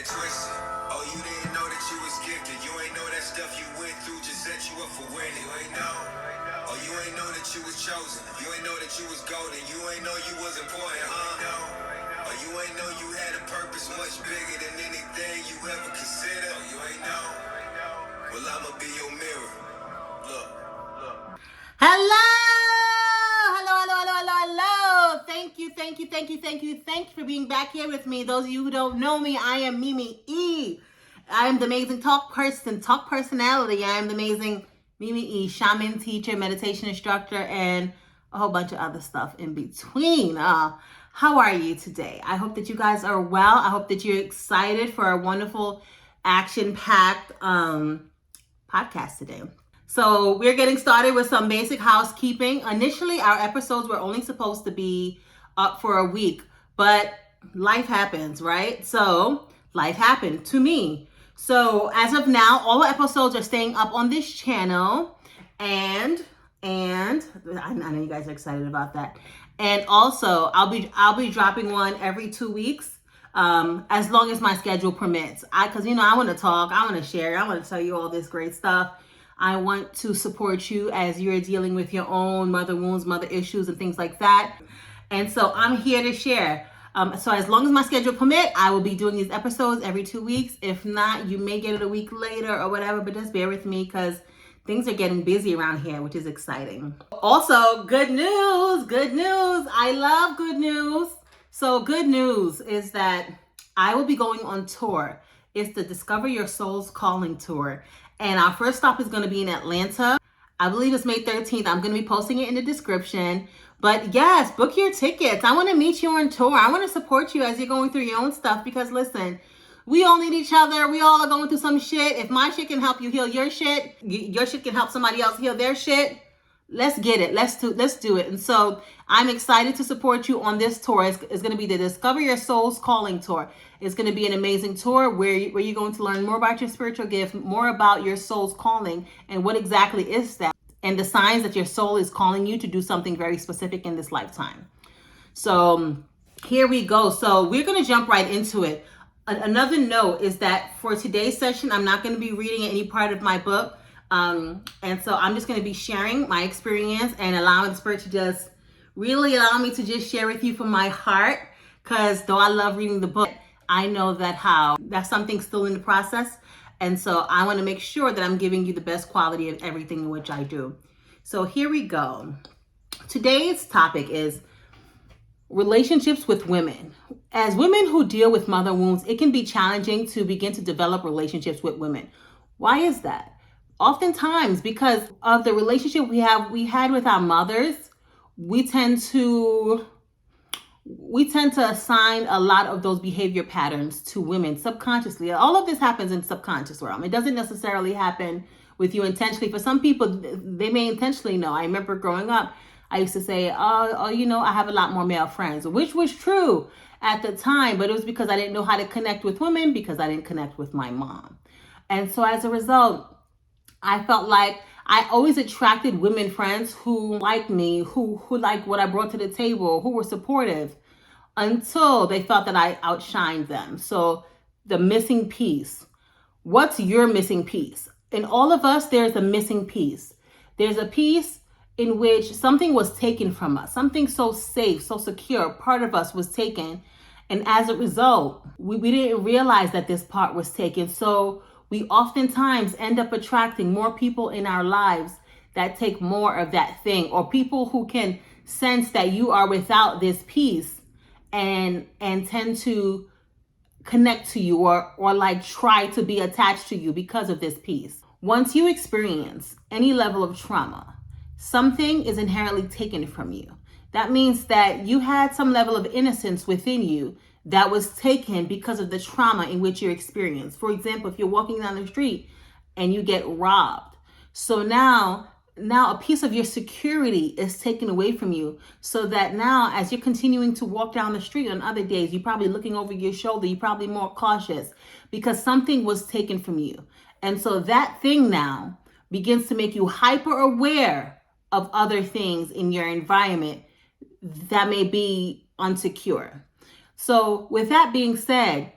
it twisted. Oh, you didn't know that you was gifted. You ain't know that stuff you went through just set you up for winning. You ain't know. Oh, you ain't know that you was chosen. You ain't know that you was golden. You ain't know you was important, huh? Oh, you ain't know you had a purpose much bigger than anything you ever considered. Oh, you ain't know. Well, I'ma be your mirror. Look. Hello. Thank you for being back here with me. Those of you who don't know me, I am Mimi E. I am the amazing talk personality. I am the amazing Mimi E, shaman, teacher, meditation instructor, and a whole bunch of other stuff in between. How are you today? I hope that you guys are well. I hope that you're excited for a wonderful, action-packed podcast today. So we're getting started with some basic housekeeping. Initially, our episodes were only supposed to be up for a week, but life happens, right? So life happened to me. So as of now, all the episodes are staying up on this channel, and I know you guys are excited about that. And also, I'll be dropping one every 2 weeks, as long as my schedule permits. Because I want to talk, I want to share, I want to tell you all this great stuff. I want to support you as you're dealing with your own mother wounds, mother issues, and things like that. And so I'm here to share. So as long as my schedule permit, I will be doing these episodes every 2 weeks. If not, you may get it a week later or whatever, but just bear with me because things are getting busy around here, which is exciting. Also, good news. I love good news. So good news is that I will be going on tour. It's the Discover Your Soul's Calling tour. And our first stop is going to be in Atlanta. I believe it's May 13th. I'm going to be posting it in the description. But yes, book your tickets. I want to meet you on tour. I want to support you as you're going through your own stuff because listen, we all need each other. We all are going through some shit. If my shit can help you heal your shit can help somebody else heal their shit. Let's get it. Let's do it. And so I'm excited to support you on this tour. It's going to be the Discover Your Soul's Calling tour. It's going to be an amazing tour where you're going to learn more about your spiritual gift, more about your soul's calling, and what exactly is that, and the signs that your soul is calling you to do something very specific in this lifetime. So here we go. So we're going to jump right into it. Another note is that for today's session, I'm not going to be reading any part of my book. And so I'm just going to be sharing my experience and allowing the Spirit to just really allow me to just share with you from my heart. Because though I love reading the book, I know that's something still in the process. And so I want to make sure that I'm giving you the best quality of everything in which I do. So here we go. Today's topic is relationships with women. As women who deal with mother wounds, it can be challenging to begin to develop relationships with women. Why is that? Oftentimes, because of the relationship we had with our mothers, we tend to assign a lot of those behavior patterns to women subconsciously. All of this happens in subconscious realm. It doesn't necessarily happen with you intentionally. For some people, they may intentionally know. I remember growing up, I used to say, I have a lot more male friends, which was true at the time, but it was because I didn't know how to connect with women because I didn't connect with my mom. And so as a result, I felt like I always attracted women friends who liked me, who liked what I brought to the table, who were supportive, until they felt that I outshined them. So the missing piece. What's your missing piece? In all of us, there's a missing piece. There's a piece in which something was taken from us, something so safe, so secure, part of us was taken. And as a result, we didn't realize that this part was taken. So we oftentimes end up attracting more people in our lives that take more of that thing, or people who can sense that you are without this piece and tend to connect to you or like try to be attached to you because of this piece. Once you experience any level of trauma, something is inherently taken from you. That means that you had some level of innocence within you that was taken because of the trauma in which you experienced. For example, if you're walking down the street and you get robbed. So now a piece of your security is taken away from you, so that now as you're continuing to walk down the street on other days, you're probably looking over your shoulder, you're probably more cautious because something was taken from you. And so that thing now begins to make you hyper aware of other things in your environment that may be unsecure. So with that being said,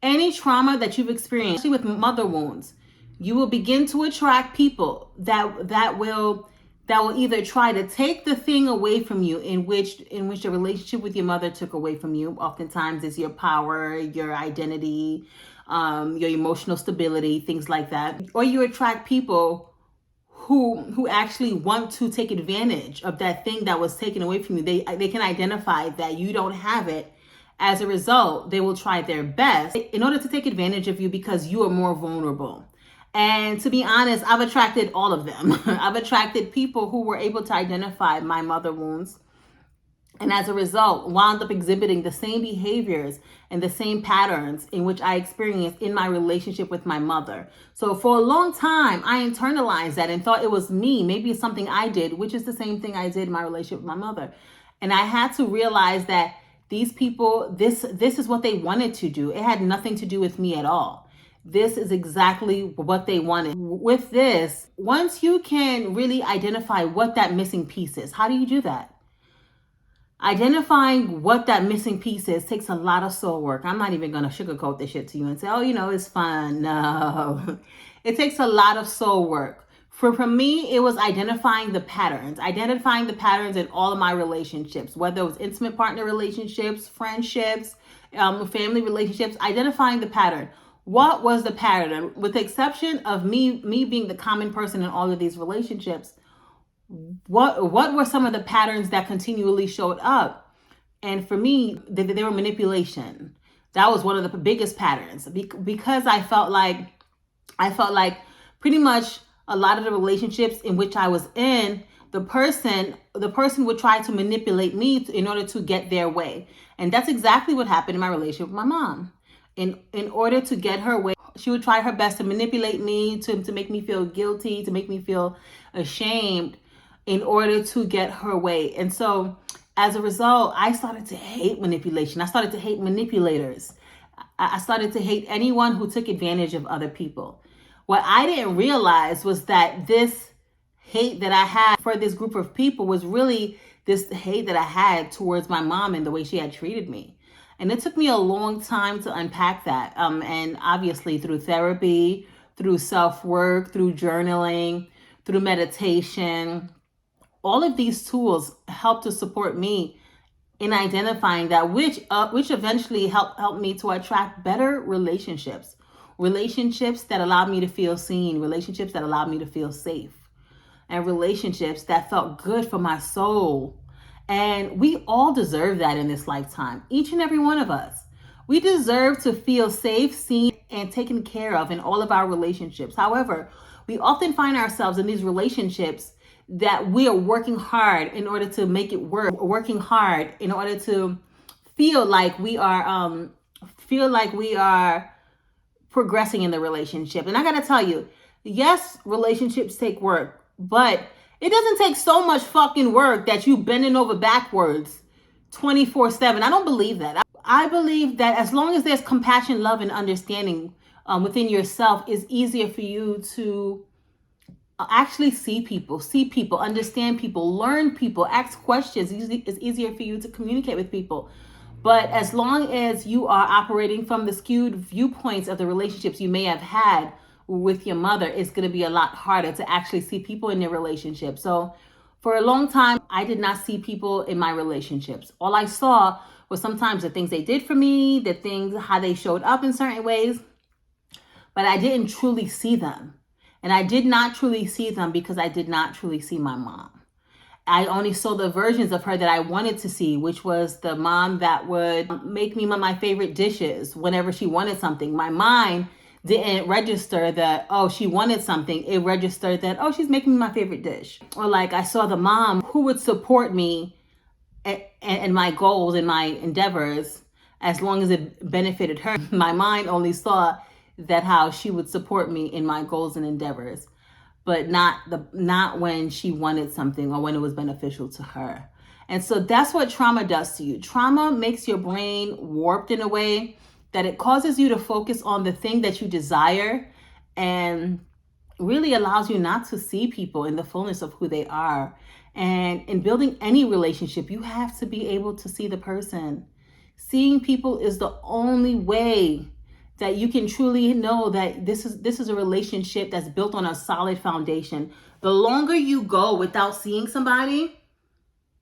Any trauma that you've experienced, especially with mother wounds, you will begin to attract people that will either try to take the thing away from you in which the relationship with your mother took away from you. Oftentimes it's your power, your identity, your emotional stability, things like that. Or you attract people who actually want to take advantage of that thing that was taken away from you. They can identify that you don't have it. As a result, they will try their best in order to take advantage of you because you are more vulnerable. And to be honest, I've attracted all of them. I've attracted people who were able to identify my mother wounds, and as a result wound up exhibiting the same behaviors and the same patterns in which I experienced in my relationship with my mother. So for a long time, I internalized that and thought it was me. Maybe it's something I did, which is the same thing I did in my relationship with my mother. And I had to realize that these people, this is what they wanted to do. It had nothing to do with me at all. This is exactly what they wanted. With this, once you can really identify what that missing piece is, how do you do that? Identifying what that missing piece is takes a lot of soul work. I'm not even going to sugarcoat this shit to you and say, oh, it's fun. No, it takes a lot of soul work. For me, it was identifying the patterns in all of my relationships, whether it was intimate partner relationships, friendships, family relationships, identifying the pattern. What was the pattern? With the exception of me being the common person in all of these relationships, what were some of the patterns that continually showed up? And for me, they were manipulation. That was one of the biggest patterns because I felt like pretty much a lot of the relationships in which I was in, the person would try to manipulate me in order to get their way. And that's exactly what happened in my relationship with my mom. In order to get her way, she would try her best to manipulate me, to make me feel guilty, to make me feel ashamed in order to get her way. And so as a result, I started to hate manipulation. I started to hate manipulators. I started to hate anyone who took advantage of other people. What I didn't realize was that this hate that I had for this group of people was really this hate that I had towards my mom and the way she had treated me. And it took me a long time to unpack that. And obviously through therapy, through self-work, through journaling, through meditation, all of these tools help to support me in identifying that, which eventually helped me to attract better relationships that allowed me to feel seen, relationships that allowed me to feel safe, and relationships that felt good for my soul. And we all deserve that in this lifetime, each and every one of us. We deserve to feel safe, seen, and taken care of in all of our relationships. However, we often find ourselves in these relationships that we are working hard in order to make it work, working hard in order to feel like we are progressing in the relationship. And I gotta tell you, yes, relationships take work, but it doesn't take so much fucking work that you bending over backwards 24/7. I don't believe that. I believe that as long as there's compassion, love, and understanding within yourself, it's easier for you to actually see people, understand people, learn people, ask questions. It's easier for you to communicate with people. But as long as you are operating from the skewed viewpoints of the relationships you may have had with your mother, it's going to be a lot harder to actually see people in your relationship. So for a long time, I did not see people in my relationships. All I saw was sometimes the things they did for me, how they showed up in certain ways, but I didn't truly see them. And I did not truly see them because I did not truly see my mom. I only saw the versions of her that I wanted to see, which was the mom that would make me my favorite dishes whenever she wanted something. My mind didn't register that, oh, she wanted something. It registered that, oh, she's making me my favorite dish. Or like I saw the mom who would support me and my goals and my endeavors as long as it benefited her. My mind only saw that how she would support me in my goals and endeavors, but not when she wanted something or when it was beneficial to her. And so that's what trauma does to you. Trauma makes your brain warped in a way that it causes you to focus on the thing that you desire and really allows you not to see people in the fullness of who they are. And in building any relationship, you have to be able to see the person. Seeing people is the only way that you can truly know that this is a relationship that's built on a solid foundation. The longer you go without seeing somebody,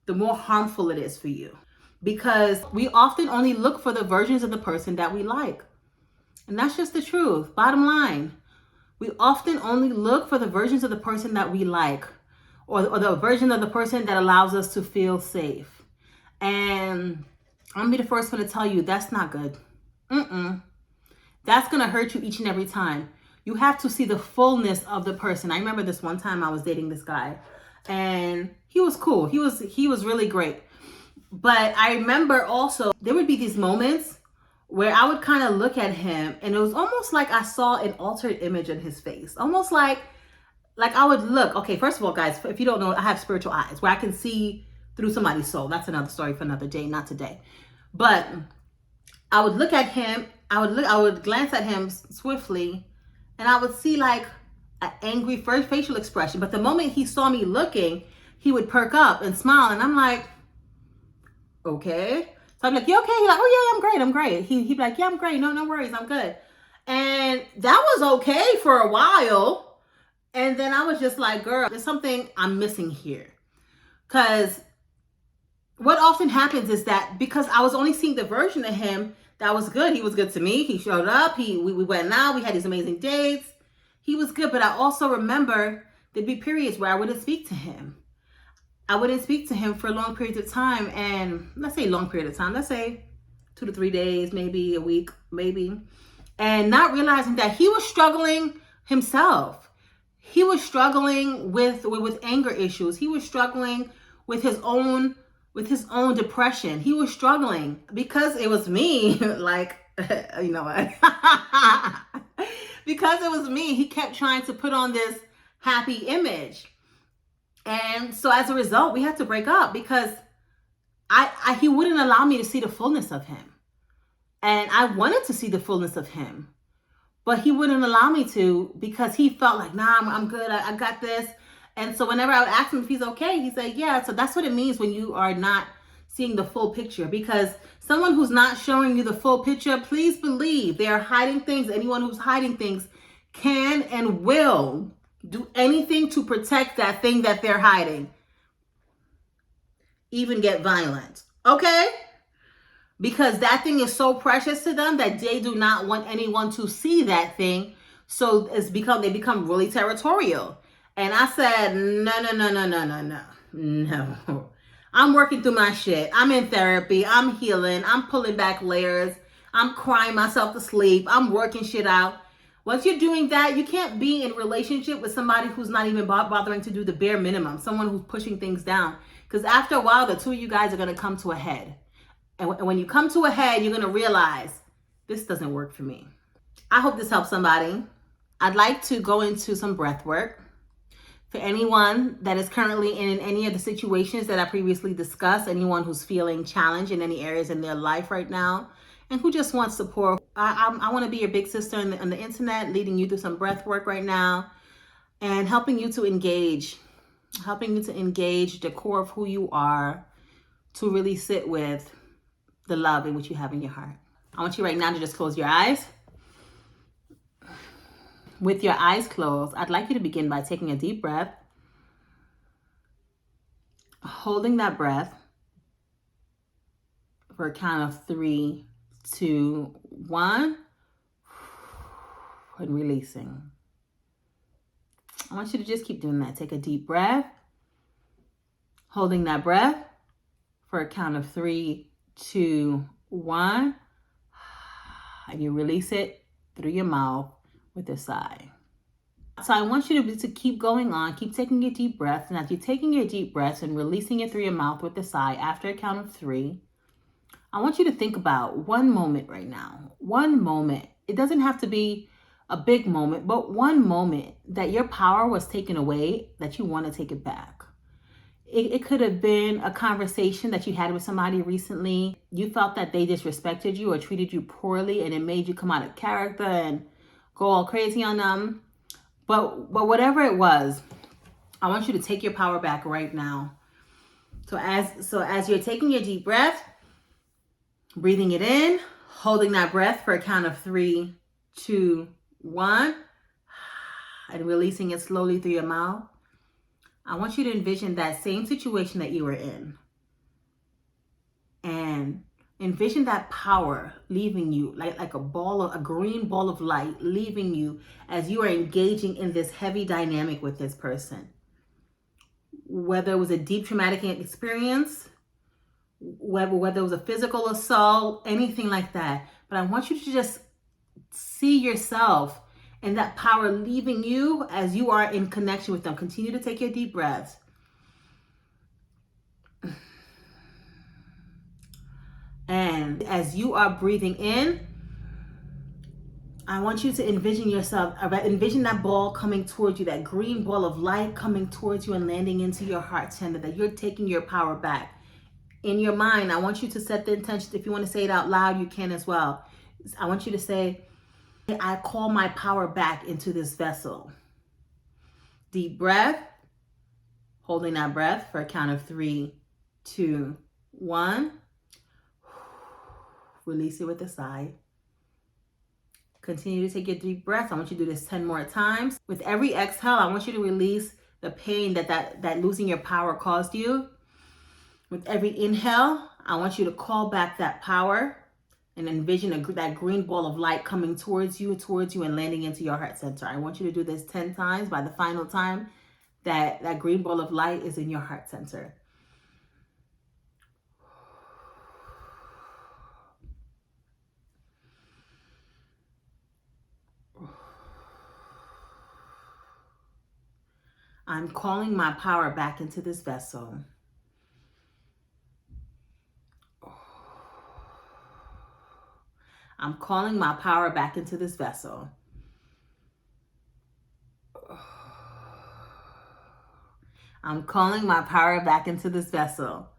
the more harmful it is for you. Because we often only look for the versions of the person that we like. And that's just the truth. Bottom line. We often only look for the versions of the person that we like, or the version of the person that allows us to feel safe. And I'm gonna be the first one to tell you that's not good. That's gonna hurt you each and every time. You have to see the fullness of the person. I remember this one time I was dating this guy, and he was cool. He was really great. But I remember also there would be these moments where I would kind of look at him, and it was almost like I saw an altered image in his face. Almost like I would look. Okay, first of all, guys, if you don't know, I have spiritual eyes where I can see through somebody's soul. That's another story for another day, not today. But I would look at him, I would glance at him swiftly, and I would see like an angry facial expression. But the moment he saw me looking, he would perk up and smile, and I'm like, okay. So I'm like, you okay? He's like, oh yeah, I'm great. He'd be like, yeah, I'm great. No worries, I'm good. And that was okay for a while. And then I was just like, girl, there's something I'm missing here. Because what often happens is that because I was only seeing the version of him that was good. He was good to me. He showed up. We went out. We had these amazing dates. He was good. But I also remember there'd be periods where I wouldn't speak to him. I wouldn't speak to him for long periods of time. And let's say long period of time. Let's say 2 to 3 days, maybe a week, maybe. And not realizing that he was struggling himself. He was struggling with anger issues. He was struggling with his own depression. He was struggling because it was me. Like, you know what? Because it was me, he kept trying to put on this happy image. And so as a result, we had to break up because he wouldn't allow me to see the fullness of him. And I wanted to see the fullness of him, but he wouldn't allow me to because he felt like, nah, I'm good. I got this. And so whenever I would ask him if he's okay, he said, yeah. So that's what it means when you are not seeing the full picture, because someone who's not showing you the full picture, please believe they are hiding things. Anyone who's hiding things can and will do anything to protect that thing that they're hiding. Even get violent. Okay? Because that thing is so precious to them that they do not want anyone to see that thing. So they become really territorial. And I said, no. I'm working through my shit. I'm in therapy. I'm healing. I'm pulling back layers. I'm crying myself to sleep. I'm working shit out. Once you're doing that, you can't be in a relationship with somebody who's not even bothering to do the bare minimum. Someone who's pushing things down. Because after a while, the two of you guys are going to come to a head. And when you come to a head, you're going to realize this doesn't work for me. I hope this helps somebody. I'd like to go into some breath work. For anyone that is currently in any of the situations that I previously discussed, anyone who's feeling challenged in any areas in their life right now, and who just wants support, I want to be your big sister on the internet, leading you through some breath work right now and helping you to engage the core of who you are, to really sit with the love in which you have in your heart. I want you right now to just close your eyes. With your eyes closed, I'd like you to begin by taking a deep breath, holding that breath for a count of 3, 2, 1, and releasing. I want you to just keep doing that. Take a deep breath, holding that breath for a count of 3, 2, 1, and you release it through your mouth with a sigh. So I want you to keep going on, keep taking your deep breaths. And as you're taking your deep breaths and releasing it through your mouth with a sigh, after a count of 3, I want you to think about one moment right now. One moment. It doesn't have to be a big moment, but one moment that your power was taken away, that you want to take it back. It could have been a conversation that you had with somebody recently. You felt that they disrespected you or treated you poorly, and it made you come out of character and go all crazy on them. But whatever it was, I want you to take your power back right now. So as you're taking your deep breath, breathing it in, holding that breath for a count of 3, 2, 1. And releasing it slowly through your mouth. I want you to envision that same situation that you were in. And envision that power leaving you, like a green ball of light leaving you as you are engaging in this heavy dynamic with this person. Whether it was a deep traumatic experience, whether it was a physical assault, anything like that. But I want you to just see yourself and that power leaving you as you are in connection with them. Continue to take your deep breaths. And as you are breathing in, I want you to envision yourself, envision that ball coming towards you, that green ball of light coming towards you and landing into your heart center, that you're taking your power back. In your mind, I want you to set the intention. If you want to say it out loud, you can as well. I want you to say, I call my power back into this vessel. Deep breath, holding that breath for a count of 3, 2, 1. Release it with a sigh. Continue to take your deep breath. I want you to do this 10 more times. With every exhale, I want you to release the pain that losing your power caused you. With every inhale, I want you to call back that power and envision that green ball of light coming towards you and landing into your heart center. I want you to do this 10 times. By the final time, that green ball of light is in your heart center. I'm calling my power back into this vessel. I'm calling my power back into this vessel. I'm calling my power back into this vessel.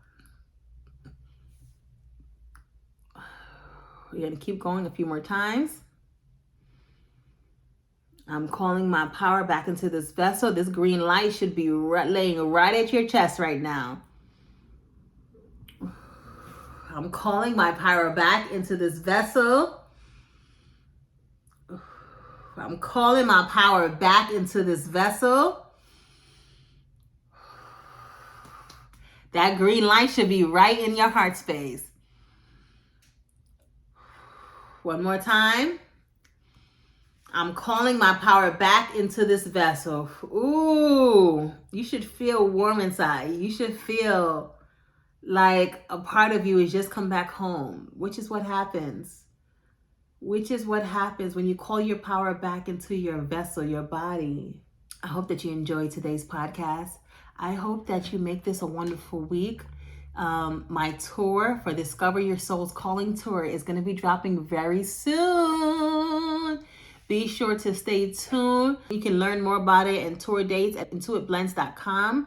We're going to keep going a few more times. I'm calling my power back into this vessel. This green light should be laying right at your chest right now. I'm calling my power back into this vessel. I'm calling my power back into this vessel. That green light should be right in your heart space. One more time. I'm calling my power back into this vessel. Ooh, you should feel warm inside. You should feel like a part of you has just come back home, which is what happens. Which is what happens when you call your power back into your vessel, your body. I hope that you enjoyed today's podcast. I hope that you make this a wonderful week. My tour for Discover Your Soul's Calling Tour is going to be dropping very soon. Be sure to stay tuned. You can learn more about it and tour dates at intuitblends.com.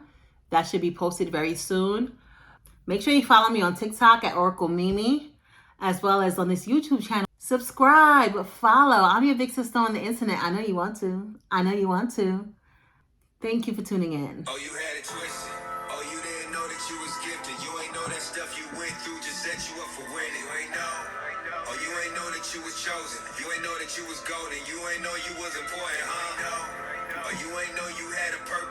That should be posted very soon. Make sure you follow me on TikTok at Oracle Mimi, as well as on this YouTube channel. Subscribe, follow. I'm your big sister on the internet. I know you want to. I know you want to. Thank you for tuning in. Oh, you had it twisted. Oh, you didn't know that you was gifted. You ain't know that stuff you went through just set you up for winning. You ain't know. Oh, you ain't know that you was chosen. You ain't know that you was golden. You ain't know you was important, huh? Oh, you ain't know you had a purpose.